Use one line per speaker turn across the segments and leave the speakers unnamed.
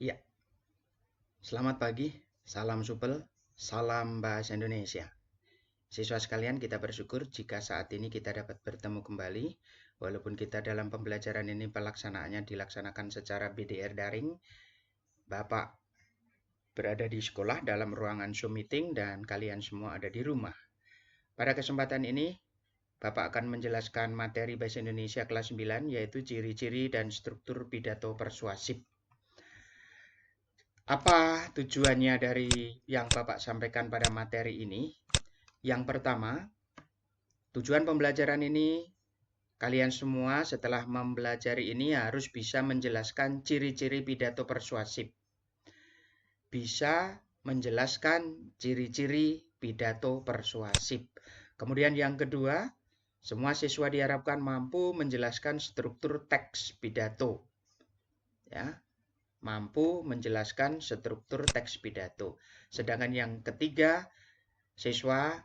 Iya, selamat pagi, salam supel, salam bahasa Indonesia. Siswa sekalian, kita bersyukur jika saat ini kita dapat bertemu kembali. Walaupun kita dalam pembelajaran ini pelaksanaannya dilaksanakan secara BDR daring, Bapak berada di sekolah dalam ruangan Zoom meeting dan kalian semua ada di rumah. Pada kesempatan ini, Bapak akan menjelaskan materi Bahasa Indonesia kelas 9, yaitu ciri-ciri dan struktur pidato persuasif. Apa tujuannya dari yang Bapak sampaikan pada materi ini? Yang pertama, tujuan pembelajaran ini, kalian semua setelah mempelajari ini harus bisa menjelaskan ciri-ciri pidato persuasif. Bisa menjelaskan ciri-ciri pidato persuasif. Kemudian yang kedua, semua siswa diharapkan mampu menjelaskan struktur teks pidato. Ya, mampu menjelaskan struktur teks pidato. Sedangkan yang ketiga, siswa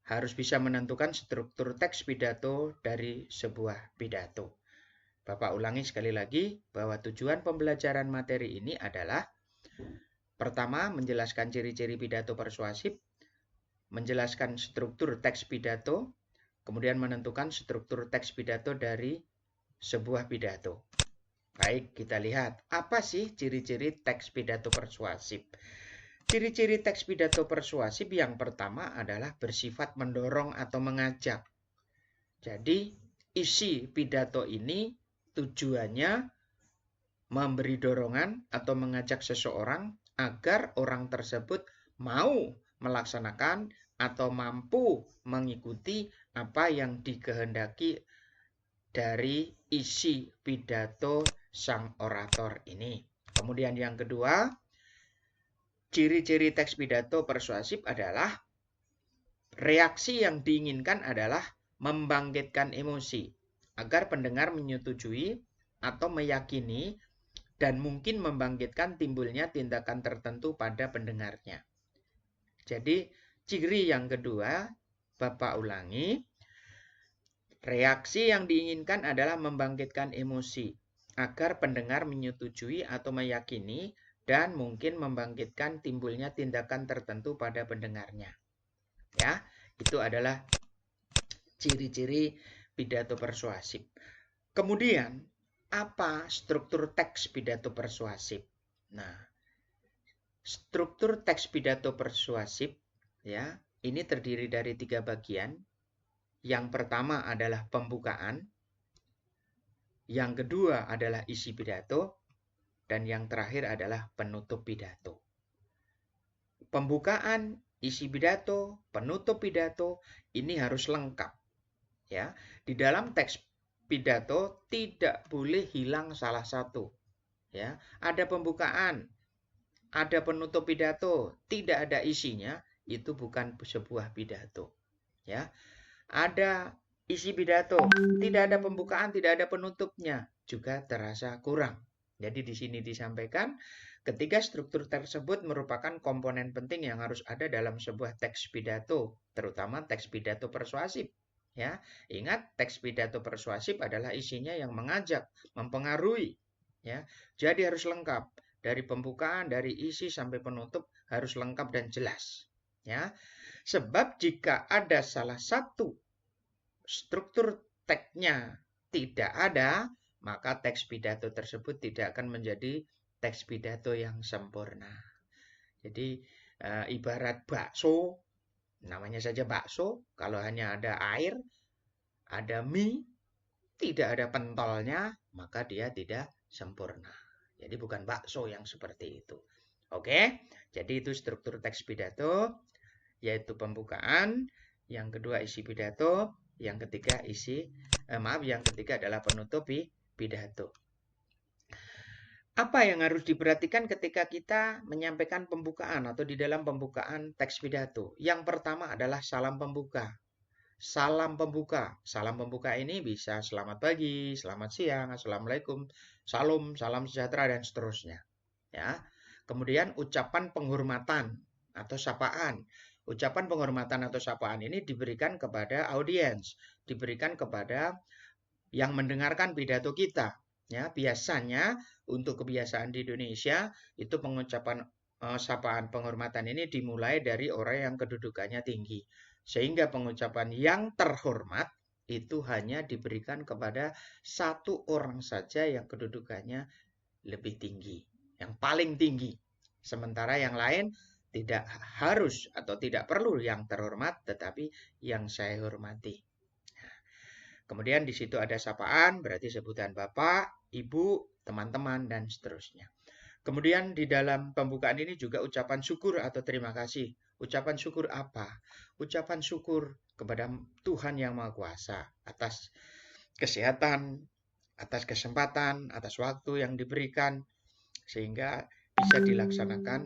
harus bisa menentukan struktur teks pidato dari sebuah pidato. Bapak ulangi sekali lagi bahwa tujuan pembelajaran materi ini adalah pertama, menjelaskan ciri-ciri pidato persuasif, menjelaskan struktur teks pidato, kemudian menentukan struktur teks pidato dari sebuah pidato. Baik, kita lihat apa sih ciri-ciri teks pidato persuasif. Ciri-ciri teks pidato persuasif yang pertama adalah bersifat mendorong atau mengajak. Jadi, isi pidato ini tujuannya memberi dorongan atau mengajak seseorang agar orang tersebut mau melaksanakan atau mampu mengikuti apa yang dikehendaki dari isi pidato sang orator ini. Kemudian yang kedua, ciri-ciri teks pidato persuasif adalah reaksi yang diinginkan adalah membangkitkan emosi agar pendengar menyetujui atau meyakini dan mungkin membangkitkan timbulnya tindakan tertentu pada pendengarnya. Jadi, ciri yang kedua, Bapak ulangi, reaksi yang diinginkan adalah membangkitkan emosi agar pendengar menyetujui atau meyakini dan mungkin membangkitkan timbulnya tindakan tertentu pada pendengarnya. Ya, itu adalah ciri-ciri pidato persuasif. Kemudian, apa struktur teks pidato persuasif? Nah, struktur teks pidato persuasif ya, ini terdiri dari 3 bagian. Yang pertama adalah pembukaan, yang kedua adalah isi pidato, dan yang terakhir adalah penutup pidato. Pembukaan, isi pidato, penutup pidato ini harus lengkap. Ya, di dalam teks pidato tidak boleh hilang salah satu. Ya, ada pembukaan, ada penutup pidato, tidak ada isinya, itu bukan sebuah pidato. Ya, ada isi pidato, tidak ada pembukaan, tidak ada penutupnya, juga terasa kurang. Jadi di sini disampaikan ketiga struktur tersebut merupakan komponen penting yang harus ada dalam sebuah teks pidato, terutama teks pidato persuasif. Ya, ingat teks pidato persuasif adalah isinya yang mengajak, mempengaruhi. Ya, jadi harus lengkap dari pembukaan, dari isi sampai penutup harus lengkap dan jelas. Ya, sebab jika ada salah satu struktur teksnya tidak ada, maka teks pidato tersebut tidak akan menjadi teks pidato yang sempurna. Jadi ibarat bakso, namanya saja bakso, kalau hanya ada air, ada mie, tidak ada pentolnya, maka dia tidak sempurna. Jadi bukan bakso yang seperti itu. Oke, jadi itu struktur teks pidato, yaitu pembukaan, yang kedua isi pidato, yang ketiga yang ketiga adalah penutup pidato. Apa yang harus diperhatikan ketika kita menyampaikan pembukaan atau di dalam pembukaan teks pidato? Yang pertama adalah salam pembuka. Salam pembuka. Salam pembuka ini bisa selamat pagi, selamat siang, assalamualaikum, salam, salam sejahtera dan seterusnya. Ya. Kemudian ucapan penghormatan atau sapaan. Ucapan penghormatan atau sapaan ini diberikan kepada audiens, diberikan kepada yang mendengarkan pidato kita. Ya, biasanya untuk kebiasaan di Indonesia itu pengucapan sapaan penghormatan ini dimulai dari orang yang kedudukannya tinggi. Sehingga pengucapan yang terhormat itu hanya diberikan kepada satu orang saja yang kedudukannya lebih tinggi, yang paling tinggi. Sementara yang lain tidak harus atau tidak perlu yang terhormat, tetapi yang saya hormati. Kemudian di situ ada sapaan, berarti sebutan Bapak, Ibu, teman-teman, dan seterusnya. Kemudian di dalam pembukaan ini juga ucapan syukur atau terima kasih. Ucapan syukur apa? Ucapan syukur kepada Tuhan Yang Maha Kuasa atas kesehatan, atas kesempatan, atas waktu yang diberikan, sehingga bisa dilaksanakan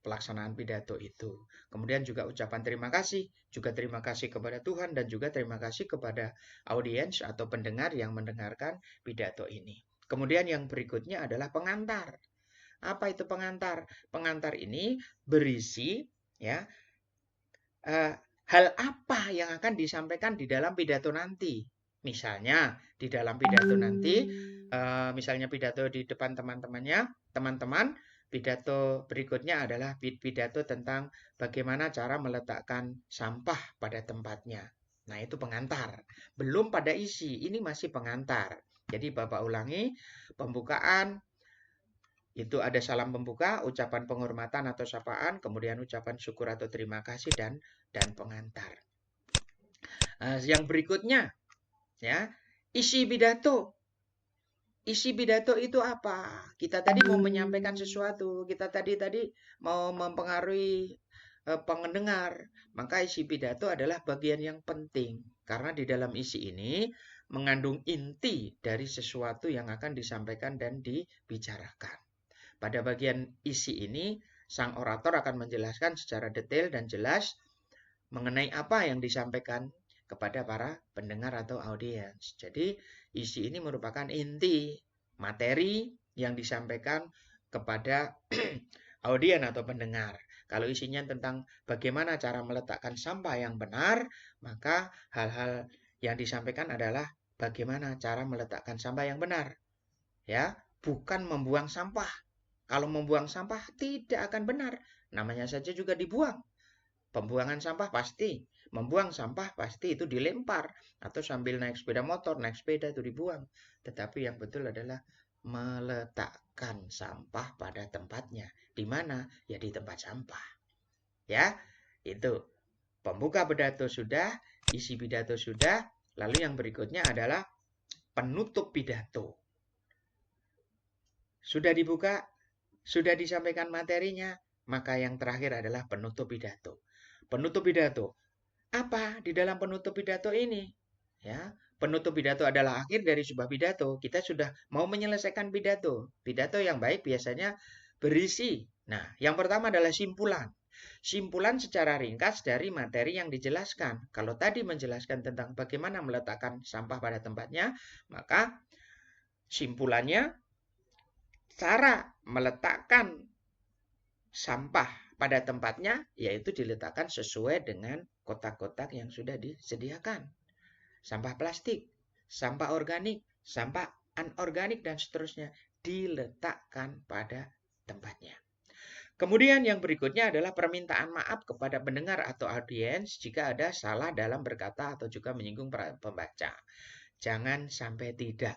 pelaksanaan pidato itu. Kemudian juga ucapan terima kasih, juga terima kasih kepada Tuhan dan juga terima kasih kepada audiens atau pendengar yang mendengarkan pidato ini. Kemudian yang berikutnya adalah pengantar. Apa itu pengantar? Pengantar ini berisi ya hal apa yang akan disampaikan di dalam pidato nanti. Misalnya di dalam pidato nanti, misalnya pidato di depan teman-temannya, teman-teman, pidato berikutnya adalah pidato tentang bagaimana cara meletakkan sampah pada tempatnya. Nah, itu pengantar. Belum pada isi, ini masih pengantar. Jadi Bapak ulangi, pembukaan, itu ada salam pembuka, ucapan penghormatan atau sapaan, kemudian ucapan syukur atau terima kasih, dan pengantar. Yang berikutnya, ya, isi pidato. Isi pidato itu apa? Kita tadi mau menyampaikan sesuatu, kita tadi mau mempengaruhi pendengar, maka isi pidato adalah bagian yang penting karena di dalam isi ini mengandung inti dari sesuatu yang akan disampaikan dan dibicarakan. Pada bagian isi ini, sang orator akan menjelaskan secara detail dan jelas mengenai apa yang disampaikan kepada para pendengar atau audiens. Jadi, isi ini merupakan inti materi yang disampaikan kepada audiens atau pendengar. Kalau isinya tentang bagaimana cara meletakkan sampah yang benar, maka hal-hal yang disampaikan adalah bagaimana cara meletakkan sampah yang benar. Ya, bukan membuang sampah. Kalau membuang sampah tidak akan benar. Namanya saja juga dibuang. Pembuangan sampah pasti. Membuang sampah pasti itu dilempar. Atau sambil naik sepeda motor, naik sepeda itu dibuang. Tetapi yang betul adalah meletakkan sampah pada tempatnya. Di mana? Ya di tempat sampah. Ya, itu. Pembuka pidato sudah, isi pidato sudah. Lalu yang berikutnya adalah penutup pidato. Sudah dibuka, sudah disampaikan materinya, maka yang terakhir adalah penutup pidato. Penutup pidato. Apa di dalam penutup pidato ini? Ya, penutup pidato adalah akhir dari sebuah pidato. Kita sudah mau menyelesaikan pidato. Pidato yang baik biasanya berisi. Nah, yang pertama adalah simpulan. Simpulan secara ringkas dari materi yang dijelaskan. Kalau tadi menjelaskan tentang bagaimana meletakkan sampah pada tempatnya, maka simpulannya cara meletakkan sampah pada tempatnya yaitu diletakkan sesuai dengan kotak-kotak yang sudah disediakan. Sampah plastik, sampah organik, sampah anorganik, dan seterusnya diletakkan pada tempatnya. Kemudian yang berikutnya adalah permintaan maaf kepada pendengar atau audiens jika ada salah dalam berkata atau juga menyinggung pembaca. Jangan sampai tidak.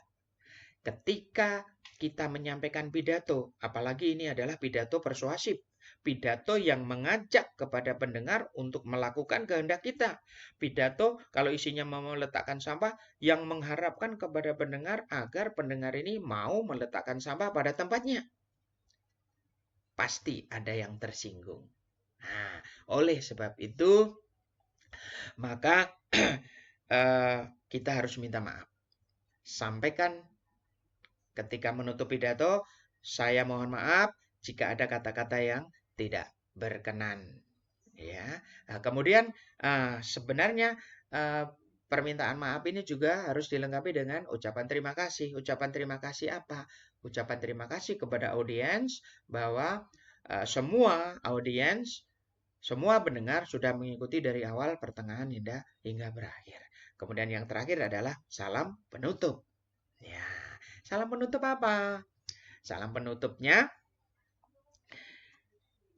Ketika kita menyampaikan pidato, apalagi ini adalah pidato persuasif, pidato yang mengajak kepada pendengar untuk melakukan kehendak kita. Pidato kalau isinya mau meletakkan sampah yang mengharapkan kepada pendengar agar pendengar ini mau meletakkan sampah pada tempatnya. Pasti ada yang tersinggung. Nah, oleh sebab itu, maka kita harus minta maaf. Sampaikan ketika menutup pidato, saya mohon maaf jika ada kata-kata yang tidak berkenan. Ya, nah, kemudian sebenarnya permintaan maaf ini juga harus dilengkapi dengan ucapan terima kasih. Ucapan terima kasih apa? Ucapan terima kasih kepada audiens bahwa semua audiens, semua pendengar sudah mengikuti dari awal, pertengahan, hingga berakhir. Kemudian yang terakhir adalah salam penutup. Ya. salam penutup apa? Salam penutupnya,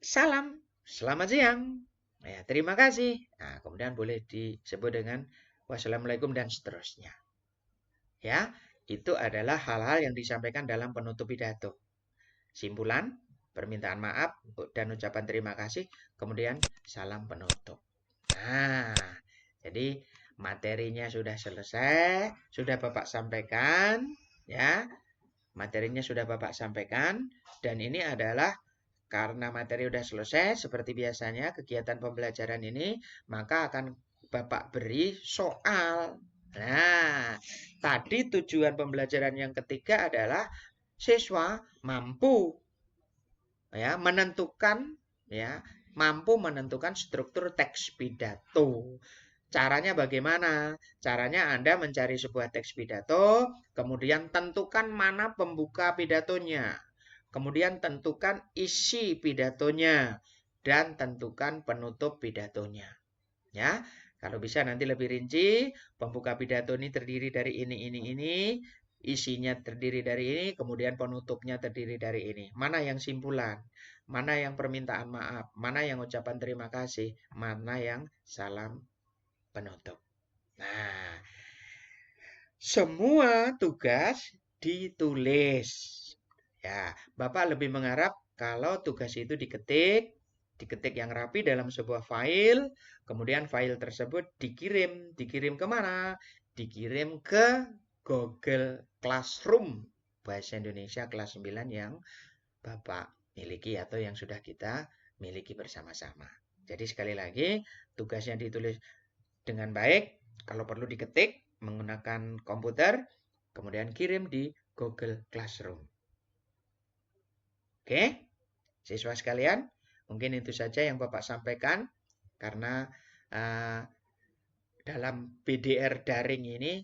salam, selamat siang. Ya, terima kasih. Nah, kemudian boleh disebut dengan wassalamualaikum dan seterusnya. Ya, itu adalah hal-hal yang disampaikan dalam penutup pidato. Simpulan, permintaan maaf dan ucapan terima kasih, kemudian salam penutup. Nah, jadi materinya sudah selesai, sudah Bapak sampaikan, ya. Materinya sudah Bapak sampaikan, dan ini adalah karena materi sudah selesai, seperti biasanya kegiatan pembelajaran ini, maka akan Bapak beri soal. Nah, tadi tujuan pembelajaran yang ketiga adalah siswa mampu mampu menentukan struktur teks pidato. Caranya bagaimana? Caranya Anda mencari sebuah teks pidato, kemudian tentukan mana pembuka pidatonya. Kemudian tentukan isi pidatonya dan tentukan penutup pidatonya. Ya, kalau bisa nanti lebih rinci, pembuka pidato ini terdiri dari ini, isinya terdiri dari ini, kemudian penutupnya terdiri dari ini. Mana yang simpulan? Mana yang permintaan maaf? Mana yang ucapan terima kasih? Mana yang salam penutup? Nah, semua tugas ditulis. Ya, Bapak lebih mengharap kalau tugas itu diketik yang rapi dalam sebuah file, kemudian file tersebut dikirim. Dikirim kemana? Dikirim ke Google Classroom Bahasa Indonesia kelas 9 yang Bapak miliki atau yang sudah kita miliki bersama-sama. Jadi sekali lagi, tugasnya ditulis dengan baik, kalau perlu diketik menggunakan komputer, kemudian kirim di Google Classroom. Oke, siswa sekalian, mungkin itu saja yang Bapak sampaikan, karena dalam PDR daring ini,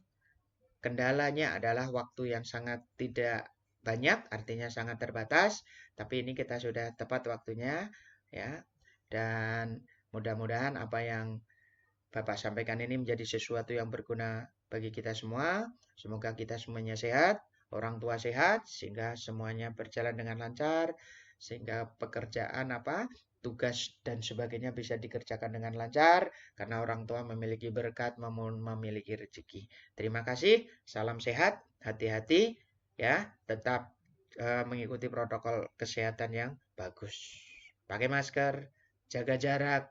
kendalanya adalah waktu yang sangat tidak banyak, artinya sangat terbatas, tapi ini kita sudah tepat waktunya, ya. Dan mudah-mudahan apa yang Bapak sampaikan ini menjadi sesuatu yang berguna bagi kita semua. Semoga kita semuanya sehat, orang tua sehat, sehingga semuanya berjalan dengan lancar, sehingga pekerjaan tugas dan sebagainya bisa dikerjakan dengan lancar, karena orang tua memiliki berkat, memiliki rezeki. Terima kasih, salam sehat, hati-hati, ya, tetap mengikuti protokol kesehatan yang bagus. Pakai masker, jaga jarak,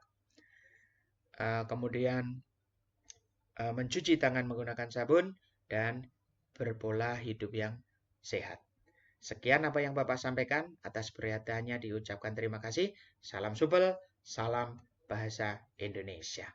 kemudian mencuci tangan menggunakan sabun, dan berpola hidup yang sehat. Sekian apa yang Bapak sampaikan, atas perhatiannya diucapkan terima kasih. Salam supel, salam bahasa Indonesia.